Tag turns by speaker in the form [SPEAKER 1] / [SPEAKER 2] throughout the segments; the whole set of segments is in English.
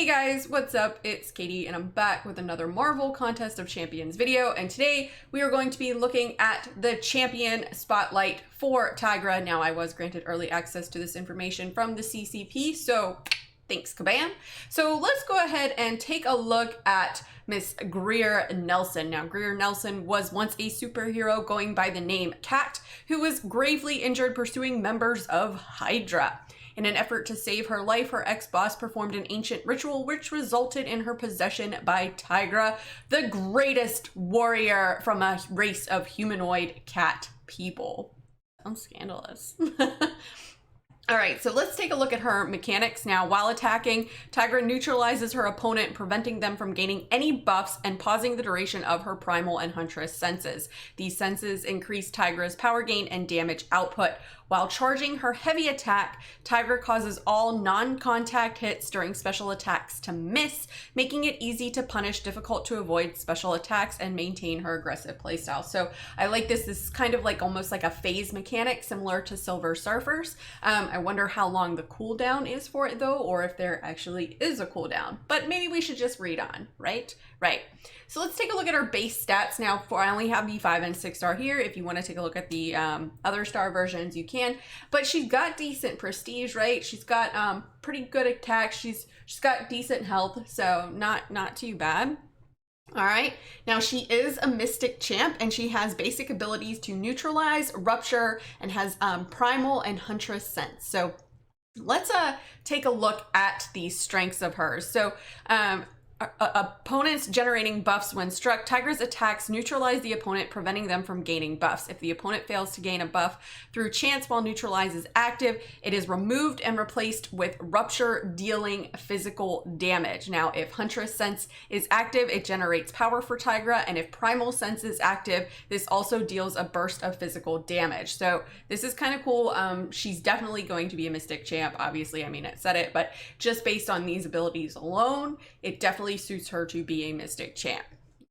[SPEAKER 1] Hey guys, what's up? It's Katie and I'm back with another Marvel Contest of Champions video, and today we are going to be looking at the champion spotlight for Tigra. Now, I was granted early access to this information from the CCP, so thanks Kabam. So let's go ahead and take a look at Miss Greer Nelson. Now, Greer Nelson was once a superhero going by the name Cat, who was gravely injured pursuing members of Hydra. In an effort to save her life, her ex-boss performed an ancient ritual which resulted in her possession by Tigra, the greatest warrior from a race of humanoid cat people. Sounds scandalous. All right, so let's take a look at her mechanics. Now, while attacking, Tigra neutralizes her opponent, preventing them from gaining any buffs and pausing the duration of her primal and huntress senses. These senses increase Tigra's power gain and damage output. While charging her heavy attack, Tigra causes all non-contact hits during special attacks to miss, making it easy to punish difficult to avoid special attacks and maintain her aggressive playstyle. So I like this. This is kind of like almost like a phase mechanic similar to Silver Surfers. I wonder how long the cooldown is for it though, or if there actually is a cooldown, but maybe we should just read on, right? Right. So let's take a look at our base stats now. I only have the 5 and 6 star here. If you want to take a look at the other star versions, you can. But she's got decent prestige, right? She's got pretty good attack. She's got decent health, so not too bad. All right, now she is a mystic champ and she has basic abilities to neutralize, rupture, and has primal and huntress sense. So let's take a look at the strengths of hers. So opponents generating buffs when struck. Tigra's attacks neutralize the opponent, preventing them from gaining buffs. If the opponent fails to gain a buff through chance while neutralize is active, it is removed and replaced with rupture, dealing physical damage. Now, if huntress sense is active, it generates power for Tigra, and if primal sense is active, this also deals a burst of physical damage. So this is kind of cool. She's definitely going to be a mystic champ. Obviously, I mean, it said it, but just based on these abilities alone, it definitely suits her to be a mystic champ.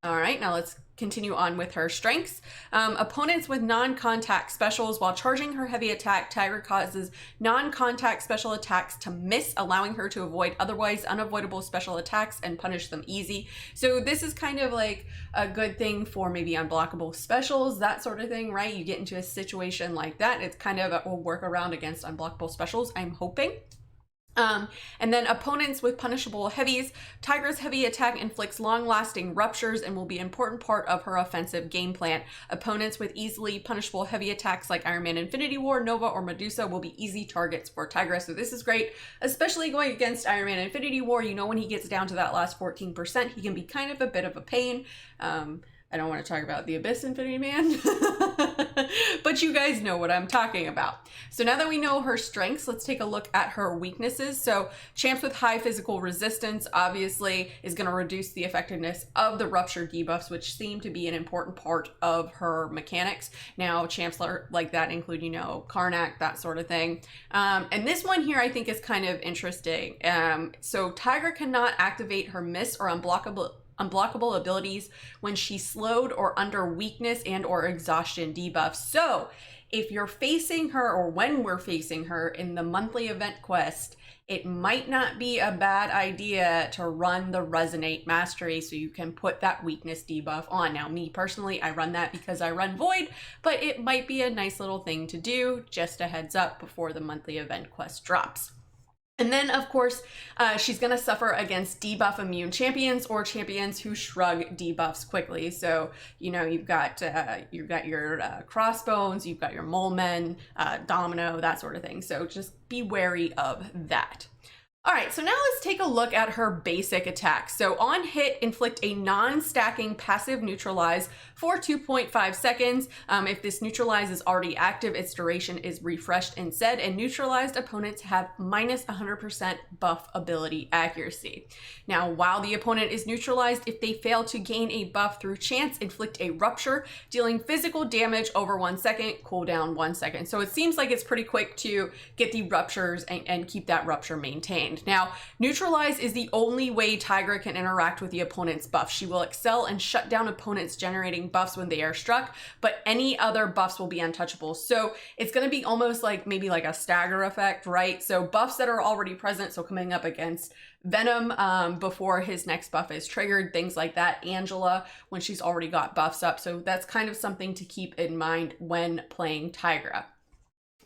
[SPEAKER 1] All right, now let's continue on with her strengths. Opponents with non-contact specials. While charging her heavy attack, Tigra causes non-contact special attacks to miss, allowing her to avoid otherwise unavoidable special attacks and punish them easy. So this is kind of like a good thing for maybe unblockable specials, that sort of thing, right? You get into a situation like that, it's kind of a workaround against unblockable specials, I'm hoping. And then opponents with punishable heavies. Tigra's heavy attack inflicts long-lasting ruptures and will be an important part of her offensive game plan. Opponents with easily punishable heavy attacks like Iron Man Infinity War, Nova, or Medusa will be easy targets for Tigra. So this is great, especially going against Iron Man Infinity War. You know, when he gets down to that last 14%, he can be kind of a bit of a pain. I don't want to talk about the Abyss Infinity Man, but you guys know what I'm talking about. So now that we know her strengths, let's take a look at her weaknesses. So champs with high physical resistance obviously is going to reduce the effectiveness of the rupture debuffs, which seem to be an important part of her mechanics. Now, champs like that include, you know, Karnak, that sort of thing. And this one here I think is kind of interesting. So Tigra cannot activate her miss or unblockable abilities when she's slowed or under weakness and or exhaustion debuffs. So if you're facing her, or when we're facing her in the monthly event quest, it might not be a bad idea to run the Resonate Mastery so you can put that weakness debuff on. Now, me personally, I run that because I run Void, but it might be a nice little thing to do, just a heads up before the monthly event quest drops. And then, of course, she's going to suffer against debuff immune champions or champions who shrug debuffs quickly. So, you know, you've got your Crossbones, you've got your Mole Men, Domino, that sort of thing. So just be wary of that. All right, so now let's take a look at her basic attacks. So on hit, inflict a non-stacking passive neutralize for 2.5 seconds. If this neutralize is already active, its duration is refreshed instead, and neutralized opponents have minus 100% buff ability accuracy. Now, while the opponent is neutralized, if they fail to gain a buff through chance, inflict a rupture, dealing physical damage over 1 second, cooldown 1 second. So it seems like it's pretty quick to get the ruptures and keep that rupture maintained. gained. Now, neutralize is the only way Tigra can interact with the opponent's buff. She will excel and shut down opponents generating buffs when they are struck, but any other buffs will be untouchable. So it's going to be almost like maybe like a stagger effect, right? So buffs that are already present, so coming up against Venom before his next buff is triggered, things like that. Angela, when she's already got buffs up. So that's kind of something to keep in mind when playing Tigra.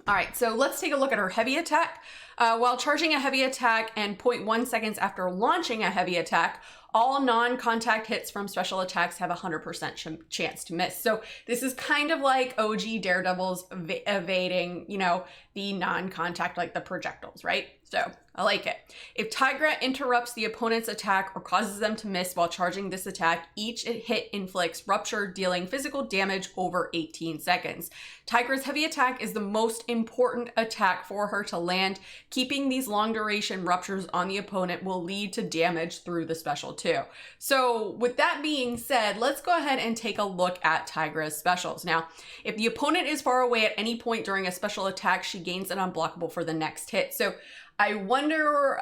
[SPEAKER 1] All right, so let's take a look at her heavy attack. While charging a heavy attack and 0.1 seconds after launching a heavy attack, all non-contact hits from special attacks have a 100% chance to miss. So this is kind of like OG Daredevil's evading, you know, the non-contact, like the projectiles, right? So I like it. If Tigra interrupts the opponent's attack or causes them to miss while charging this attack, each hit inflicts rupture, dealing physical damage over 18 seconds. Tigra's heavy attack is the most important attack for her to land. Keeping these long duration ruptures on the opponent will lead to damage through the special too. So with that being said, let's go ahead and take a look at Tigra's specials. Now, if the opponent is far away at any point during a special attack, she gains an unblockable for the next hit. So I wonder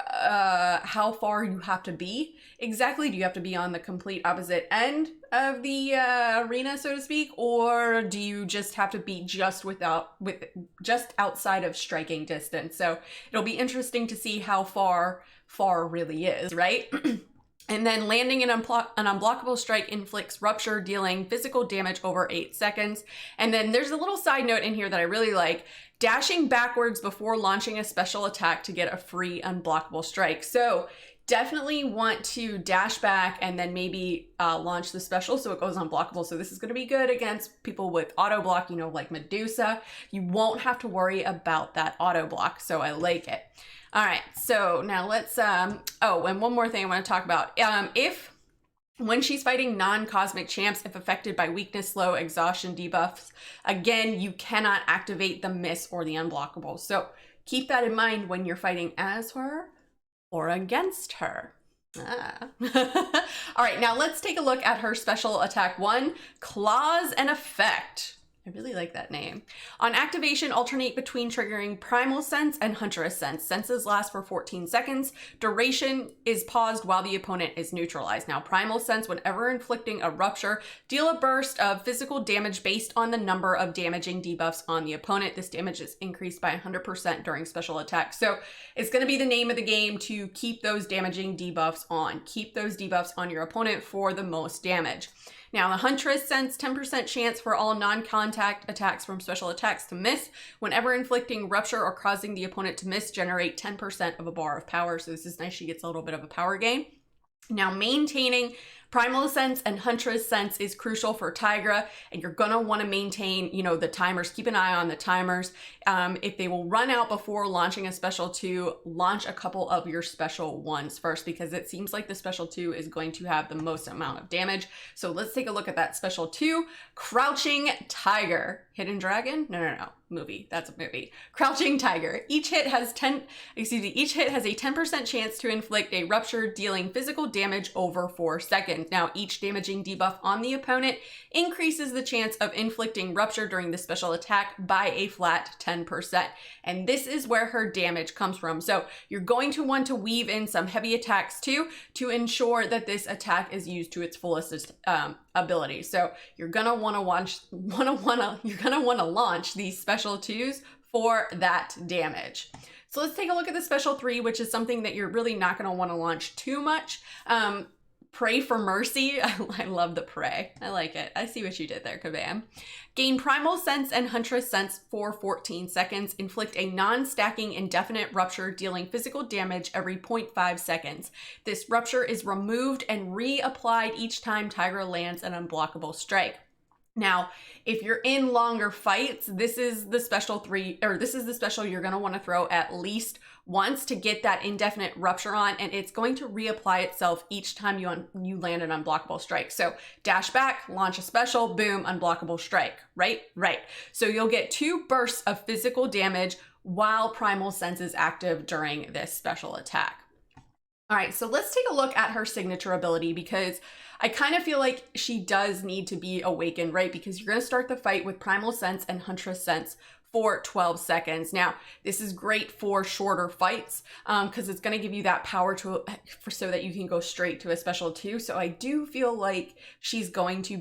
[SPEAKER 1] how far you have to be exactly. Do you have to be on the complete opposite end of the arena, so to speak, or do you just have to be just outside of striking distance? So it'll be interesting to see how far really is, right? And then landing an unblockable strike inflicts rupture, dealing physical damage over 8 seconds. And then there's a little side note in here that I really like. Dashing backwards before launching a special attack to get a free unblockable strike. So definitely want to dash back and then maybe launch the special so it goes unblockable. So this is going to be good against people with auto block, you know, like Medusa. You won't have to worry about that auto block. So I like it. All right, so now let's, oh, and one more thing I want to talk about. When she's fighting non-cosmic champs, if affected by weakness, slow, exhaustion debuffs, again, you cannot activate the miss or the unblockable. So keep that in mind when you're fighting as her or against her. All right, now let's take a look at her special attack 1, Claws and Effect. I really like that name. On activation, alternate between triggering Primal Sense and Huntress Sense. Senses last for 14 seconds. Duration is paused while the opponent is neutralized. Now, Primal Sense, whenever inflicting a rupture, deal a burst of physical damage based on the number of damaging debuffs on the opponent. This damage is increased by 100% during special attacks. So it's going to be the name of the game to keep those damaging debuffs on. Keep those debuffs on your opponent for the most damage. Now, the Huntress Sense, 10% chance for all non-contact attacks from special attacks to miss. Whenever inflicting rupture or causing the opponent to miss, generate 10% of a bar of power. So this is nice. She gets a little bit of a power gain. Now, maintaining Primal Sense and Huntress Sense is crucial for Tigra, and you're gonna wanna maintain, you know, the timers. Keep an eye on the timers. If they will run out before launching a special 2, launch a couple of your special 1s first, because it seems like the special 2 is going to have the most amount of damage. So let's take a look at that special 2, Crouching Tiger. Hidden Dragon? No. Movie. That's a movie. Crouching Tiger. Each hit has a 10% chance to inflict a rupture, dealing physical damage over 4 seconds. Now, each damaging debuff on the opponent increases the chance of inflicting rupture during the special attack by a flat 10%. And this is where her damage comes from. So you're going to want to weave in some heavy attacks too to ensure that this attack is used to its fullest ability. So you're gonna want to launch these special 2s for that damage. So let's take a look at the special 3, which is something that you're really not going to want to launch too much. Pray for Mercy. I love the pray. I like it. I see what you did there, Kabam. Gain Primal Sense and Huntress Sense for 14 seconds. Inflict a non-stacking indefinite rupture, dealing physical damage every 0.5 seconds. This rupture is removed and reapplied each time Tigra lands an unblockable strike. Now, if you're in longer fights, this is the special 3, or this is the special you're going to want to throw at least once to get that indefinite rupture on, and it's going to reapply itself each time you land an unblockable strike. So dash back, launch a special, boom, unblockable strike, right? So you'll get 2 bursts of physical damage while Primal Sense is active during this special attack. All right, so let's take a look at her signature ability, because I kind of feel like she does need to be awakened, right? Because you're going to start the fight with Primal Sense and Huntress Sense for 12 seconds. Now, this is great for shorter fights because it's going to give you that power so that you can go straight to a special 2. So I do feel like she's going to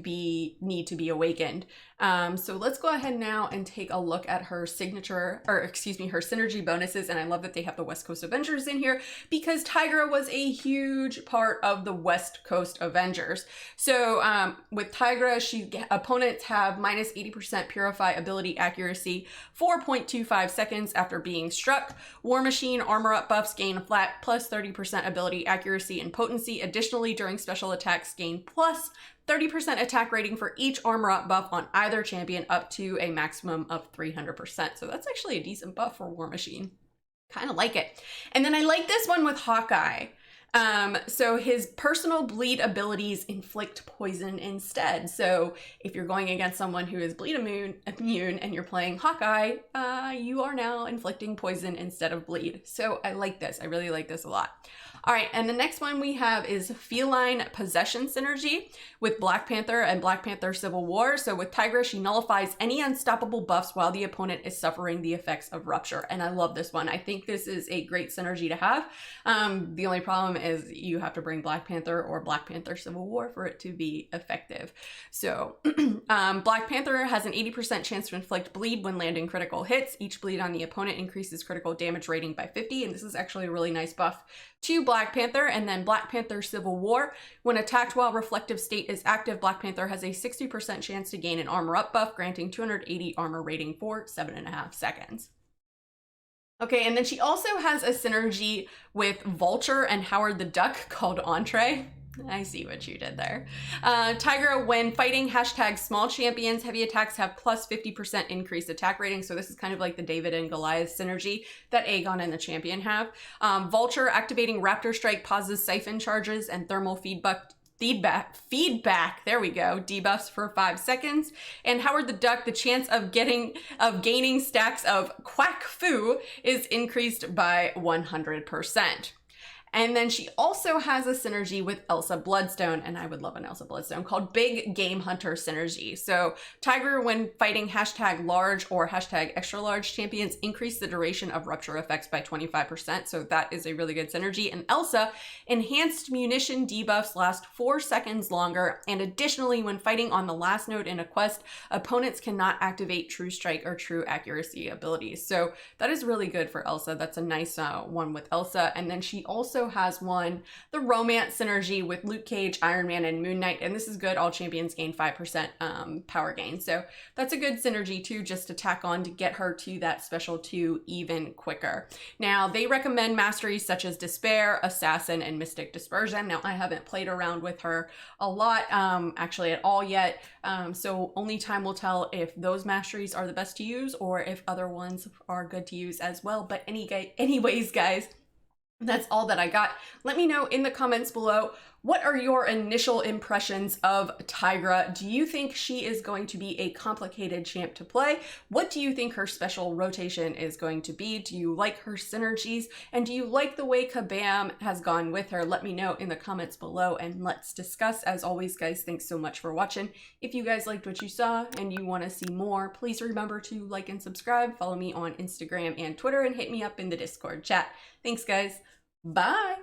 [SPEAKER 1] need to be awakened. So let's go ahead now and take a look at her signature, or excuse me, her synergy bonuses. And I love that they have the West Coast Avengers in here because Tigra was a huge part of the West Coast Avengers. So with Tigra, opponents have minus 80% Purify ability accuracy, 4.25 seconds after being struck. War Machine armor up buffs gain flat plus 30% ability accuracy and potency. Additionally, during special attacks, gain plus 30% attack rating for each armor up buff on either champion up to a maximum of 300%. So that's actually a decent buff for War Machine. Kind of like it. And then I like this one with Hawkeye. So his personal bleed abilities inflict poison instead. So if you're going against someone who is bleed immune and you're playing Hawkeye, you are now inflicting poison instead of bleed. So I like this. I really like this a lot. All right, and the next one we have is Feline Possession Synergy with Black Panther and Black Panther Civil War. So with Tigra, she nullifies any unstoppable buffs while the opponent is suffering the effects of Rupture. And I love this one. I think this is a great synergy to have. The only problem is you have to bring Black Panther or Black Panther Civil War for it to be effective. So Black Panther has an 80% chance to inflict bleed when landing critical hits. Each bleed on the opponent increases critical damage rating by 50. And this is actually a really nice buff to Black Panther. And then Black Panther Civil War. When attacked while Reflective State is active, Black Panther has a 60% chance to gain an armor up buff, granting 280 armor rating for 7.5 seconds. Okay, and then she also has a synergy with Vulture and Howard the Duck called Entree. I see what you did there. Tigra, when fighting hashtag small champions, heavy attacks have plus 50% increased attack rating. So this is kind of like the David and Goliath synergy that Aegon and the champion have. Vulture activating Raptor Strike pauses siphon charges and thermal feedback, there we go, debuffs for 5 seconds. And Howard the Duck, the chance of gaining stacks of Quack Fu is increased by 100%. And then she also has a synergy with Elsa Bloodstone, and I would love an Elsa Bloodstone, called Big Game Hunter Synergy. So Tiger, when fighting hashtag large or hashtag extra large champions, increase the duration of Rupture effects by 25%. So that is a really good synergy. And Elsa, enhanced munition debuffs last 4 seconds longer. And additionally, when fighting on the last node in a quest, opponents cannot activate True Strike or True Accuracy abilities. So that is really good for Elsa. That's a nice one with Elsa. And then she also has one, the Romance Synergy with Luke Cage, Iron Man, and Moon Knight. And this is good. All champions gain 5% power gain. So that's a good synergy too, just to tack on to get her to that special 2 even quicker. Now, they recommend masteries such as Despair, Assassin, and Mystic Dispersion. Now, I haven't played around with her a lot, actually at all yet. So only time will tell if those masteries are the best to use or if other ones are good to use as well. But anyways, guys, that's all that I got. Let me know in the comments below, what are your initial impressions of Tigra? Do you think she is going to be a complicated champ to play? What do you think her special rotation is going to be? Do you like her synergies? And do you like the way Kabam has gone with her? Let me know in the comments below and let's discuss. As always, guys, thanks so much for watching. If you guys liked what you saw and you want to see more, please remember to like and subscribe. Follow me on Instagram and Twitter and hit me up in the Discord chat. Thanks, guys. Bye.